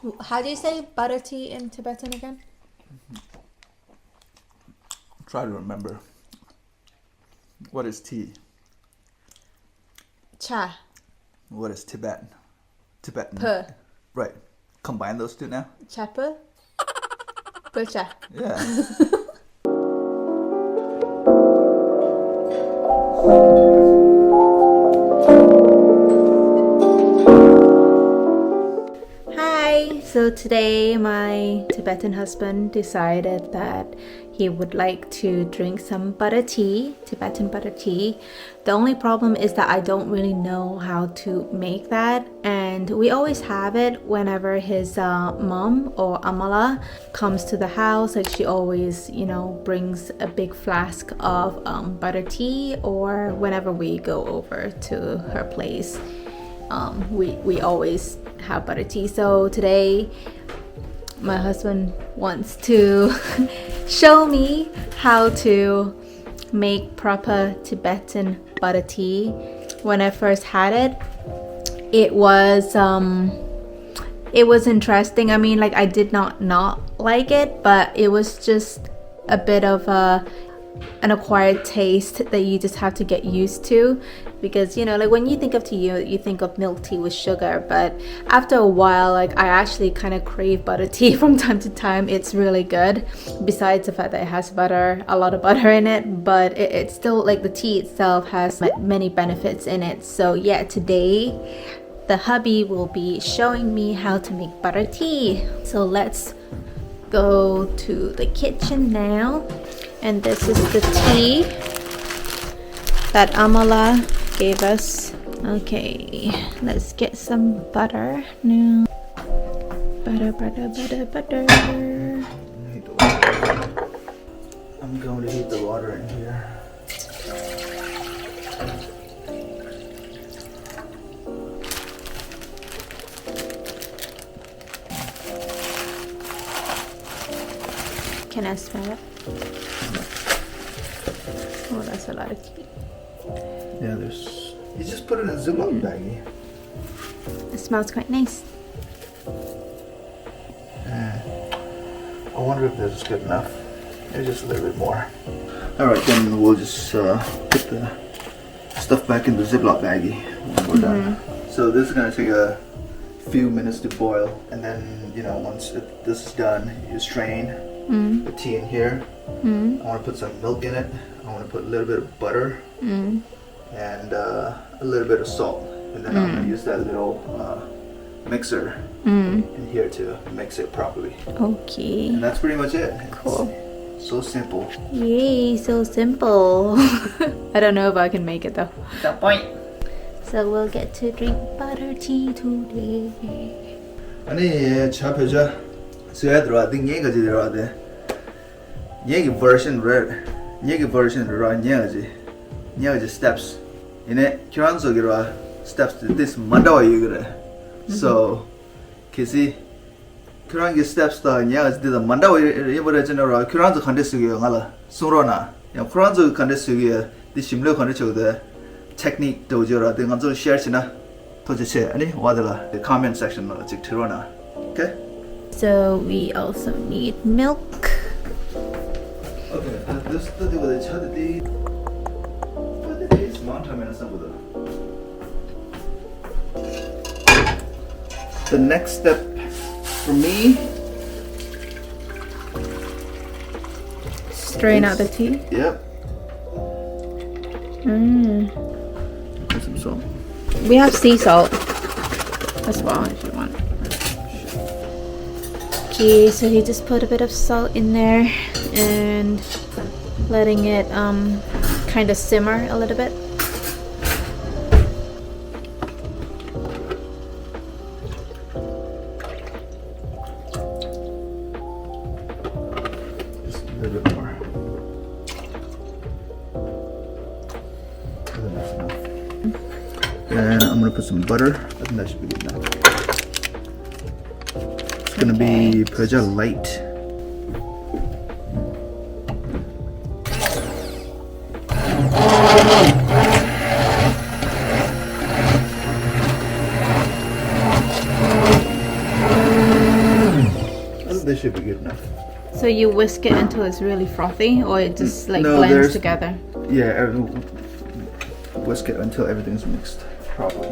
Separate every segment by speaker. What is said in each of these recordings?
Speaker 1: How do you say butter tea in Tibetan again?
Speaker 2: Try to remember. What is tea?
Speaker 1: Cha.
Speaker 2: What is Tibetan? Tibetan.
Speaker 1: Puh.
Speaker 2: Right. Combine those two now?
Speaker 1: Chapa. Bhocha.
Speaker 2: Yeah.
Speaker 1: Hi! So today my Tibetan husband decided that he would like to drink some butter tea, Tibetan butter tea. The only problem is that I don't really know how to make that, and we always have it whenever his mom or Amala comes to the house. Like she always, brings a big flask of butter tea, or whenever we go over to her place, we always have butter tea. So today my husband wants to show me how to make proper Tibetan butter tea. When I first had it, it was interesting. I mean, like, I did not like it, but it was just a bit of an acquired taste that you just have to get used to, because like when you think of tea, you think of milk tea with sugar, but after a while, like, I actually kind of crave butter tea from time to time. It's really good, besides the fact that it has butter, a lot of butter in it, but it's still, like, the tea itself has many benefits in it. So yeah, today the hubby will be showing me how to make butter tea. So let's go to the kitchen now. And this is the tea that Amala gave us. Okay, let's get some butter now. Butter.
Speaker 2: I'm going to heat the water in here.
Speaker 1: Can I smell it? Oh, that's a lot of tea.
Speaker 2: Yeah, you just put it in a Ziploc baggie.
Speaker 1: It smells quite nice.
Speaker 2: I wonder if this is good enough. Maybe just a little bit more. Alright, then we'll just put the stuff back in the Ziploc baggie when we're done. So this is going to take a few minutes to boil, and then once this is done, you strain the tea in here. I want to put some milk in it. I want to put a little bit of butter and a little bit of salt, and then I'm going to use that little mixer in here to mix it properly.
Speaker 1: Okay.
Speaker 2: And that's pretty much it.
Speaker 1: Cool.
Speaker 2: It's so simple.
Speaker 1: Yay, so simple. I don't know if I can make it though.
Speaker 2: That point.
Speaker 1: So we'll get to drink butter tea today.
Speaker 2: 아니 차 펴자. 수야 들어와. 얘가 들어와 돼. 얘기 version red. 얘기 version red 얘가지. 얘가지 steps. 이네 교환속이로 steps this 만다와 이거래. So 계시 교환기 steps 다 얘가지 되다 만다와 이버려지너라 교환속 간데스기요 알아. 소로나. 야 교환속 간데스기요. 디 심려 간데스기요. Technique dojo라 등한 좀 share시나 도대체 아니 와들라 the comment section 로 직 들어나. Okay?
Speaker 1: So we also need milk.
Speaker 2: Okay, this is the chaddi. But it is mountain and some. The next step for me,
Speaker 1: Strain out the tea.
Speaker 2: Yep. Put some salt.
Speaker 1: We have sea salt as well if you want. Okay, so he just put a bit of salt in there and letting it kind of simmer a little bit.
Speaker 2: Just a little bit more. I think that's enough. And I'm gonna put some butter. I think that should be good enough. It's gonna be Bhocha light. This should be good enough.
Speaker 1: So you whisk it until it's really frothy, or it just like
Speaker 2: No,
Speaker 1: blends
Speaker 2: there's-
Speaker 1: together?
Speaker 2: Yeah, whisk it until everything's mixed properly.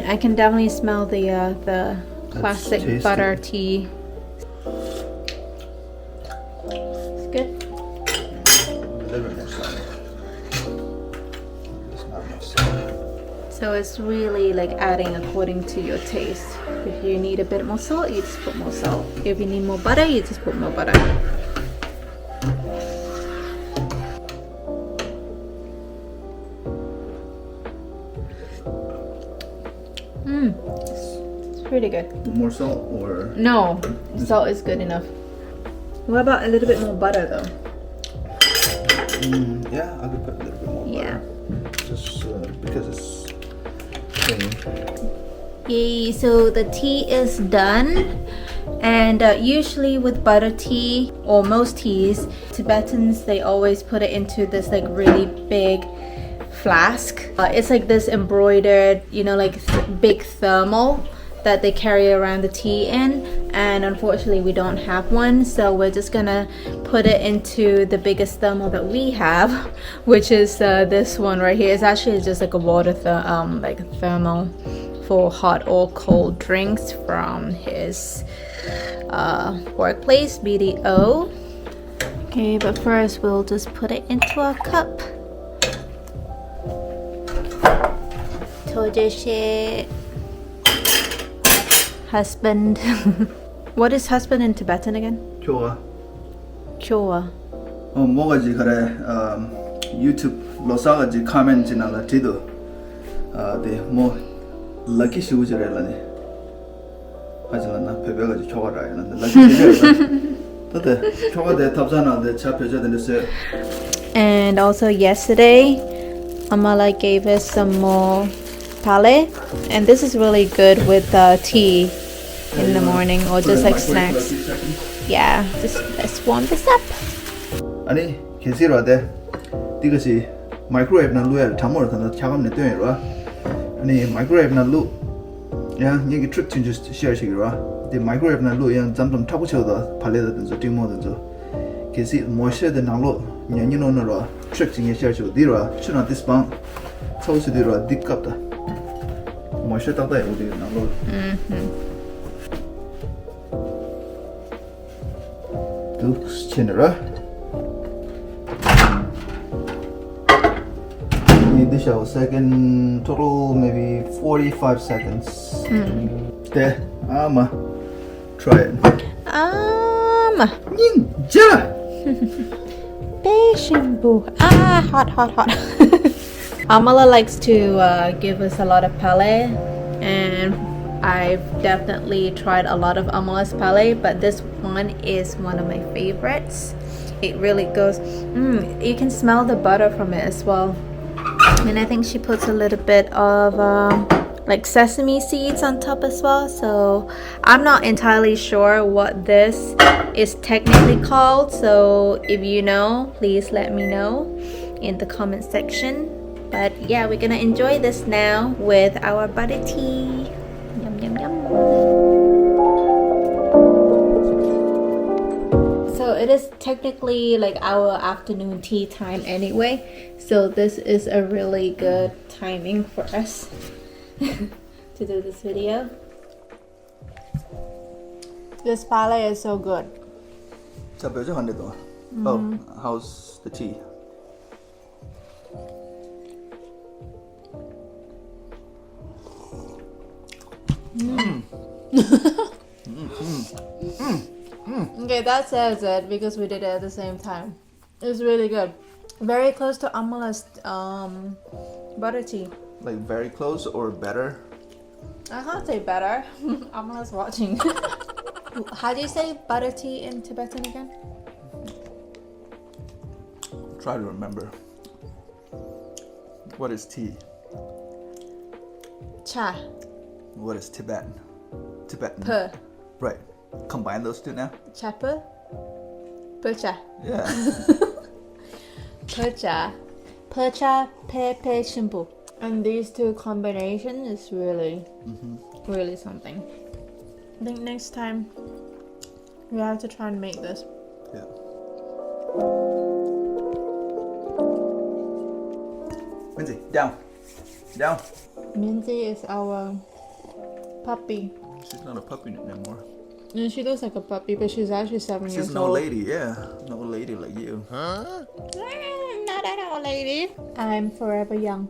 Speaker 1: I can definitely smell the classic
Speaker 2: tasty.
Speaker 1: butter tea. It's good.
Speaker 2: A little bit more salt. There's not enough salt.
Speaker 1: So it's really like adding according to your taste. If you need a bit more salt, you just put more salt. If you need more butter, you just put more butter. It's pretty good.
Speaker 2: More salt or
Speaker 1: No, salt is good enough. What about a little bit more butter though?
Speaker 2: yeah, I could put a little bit more
Speaker 1: Yeah.
Speaker 2: butter. Just because it's thin.
Speaker 1: Yay, so the tea is done. And usually with butter tea or most teas, Tibetans, they always put it into this like really big flask. It's like this embroidered, you know, like big thermal that they carry around the tea in, and unfortunately we don't have one, so we're just gonna put it into the biggest thermal that we have, which is this one right here. It's actually just like a water like a thermal for hot or cold drinks from his workplace, BDO. Okay, but first we'll just put it into a cup. Tojeshe. Husband. What is husband in Tibetan again?
Speaker 2: 좋아.
Speaker 1: Kyoa.
Speaker 2: 뭐가지 그래. 유튜브 로사가지 카멘 지나라 지도. 뭐 럭키 시우즈래라니. 하지만 배배가지 좋아라야는데 럭키 시우즈래. 근데 초가대 탑산한데 차 표제되는데.
Speaker 1: And also yesterday, Amala gave us some more pale, and this is really good with tea in the morning or just like snacks. Yeah, just let's warm this up.
Speaker 2: 아니 괜시로 돼. 이것이 마이크로웨이브나 루에 담으러 가서 차갑네 되어라. 아니 마이크로웨이브나 루. 야, 이게 트릭 좀 쉐어시기로. 이 마이크로웨이브나 루 양 잠좀 타고 쳐도 발레든지 띵모든지. 괜시 모셔도 나로 년년으로 트릭 좀 쉐어시고 뒤로 추나 디스방 소스디로 딥갑다. 모셔 따다 어디 나로. 두 채널아. The show second total maybe 45 seconds. There, try it. Ninja.
Speaker 1: Shampoo. Hot. Amala likes to give us a lot of pale, and I've definitely tried a lot of Amala's pale, but this one is one of my favorites. It really goes. You can smell the butter from it as well. And I think she puts a little bit of like sesame seeds on top as well. So I'm not entirely sure what this is technically called. So if you know, please let me know in the comment section. But yeah, we're gonna enjoy this now with our butter tea. Yum, yum, yum. So it is technically like our afternoon tea time anyway. So this is a really good timing for us to do this video. This pale is so good.
Speaker 2: Oh, how's the tea?
Speaker 1: Okay, that says it because we did it at the same time. It's really good. Very close to Amala's butter tea.
Speaker 2: Like very close or better?
Speaker 1: I can't say better. Amala's watching. How do you say butter tea in Tibetan again?
Speaker 2: Try to remember. What is tea?
Speaker 1: Cha.
Speaker 2: What is Tibetan? Tibetan.
Speaker 1: Pe.
Speaker 2: Right. Combine those two now?
Speaker 1: Chapa. Bhocha.
Speaker 2: Yeah.
Speaker 1: Bhocha. Bhocha, pepe, shimpu. And these two combination is really, really something. I think next time We have to try and make this.
Speaker 2: Yeah. Lindsay, down. Down.
Speaker 1: Minzy is our puppy.
Speaker 2: She's not a puppy anymore.
Speaker 1: And she looks like a puppy, but she's actually 7
Speaker 2: She's
Speaker 1: years
Speaker 2: an old
Speaker 1: old.
Speaker 2: lady, yeah. An old lady like you.
Speaker 1: Not an old lady. I'm forever young.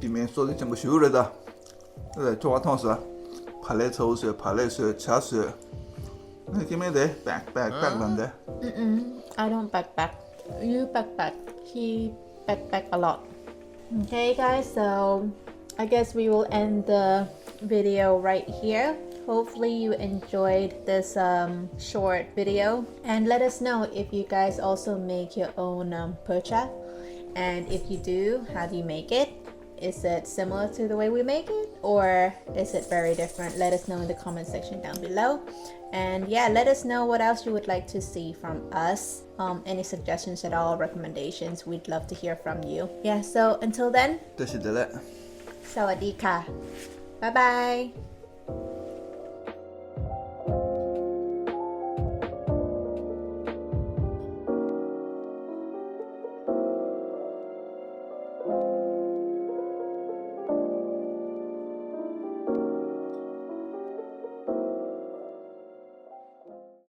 Speaker 2: 里面说的全部修了的，这做汤是，拍来抽水，拍来水，切水。那里面的back 人的。
Speaker 1: I don't backpack. You backpack. He backpack a lot. Okay, guys, so I guess we will end the video right here. Hopefully you enjoyed this short video, and let us know if you guys also make your own Bhocha, and if you do, how do you make it? Is it similar to the way we make it, or is it very different? Let us know in the comment section down below. And yeah, let us know what else you would like to see from us. Any suggestions at all, recommendations, we'd love to hear from you. Yeah, so until then,
Speaker 2: Tashi Dalek.
Speaker 1: Sawadee ka. Bye bye.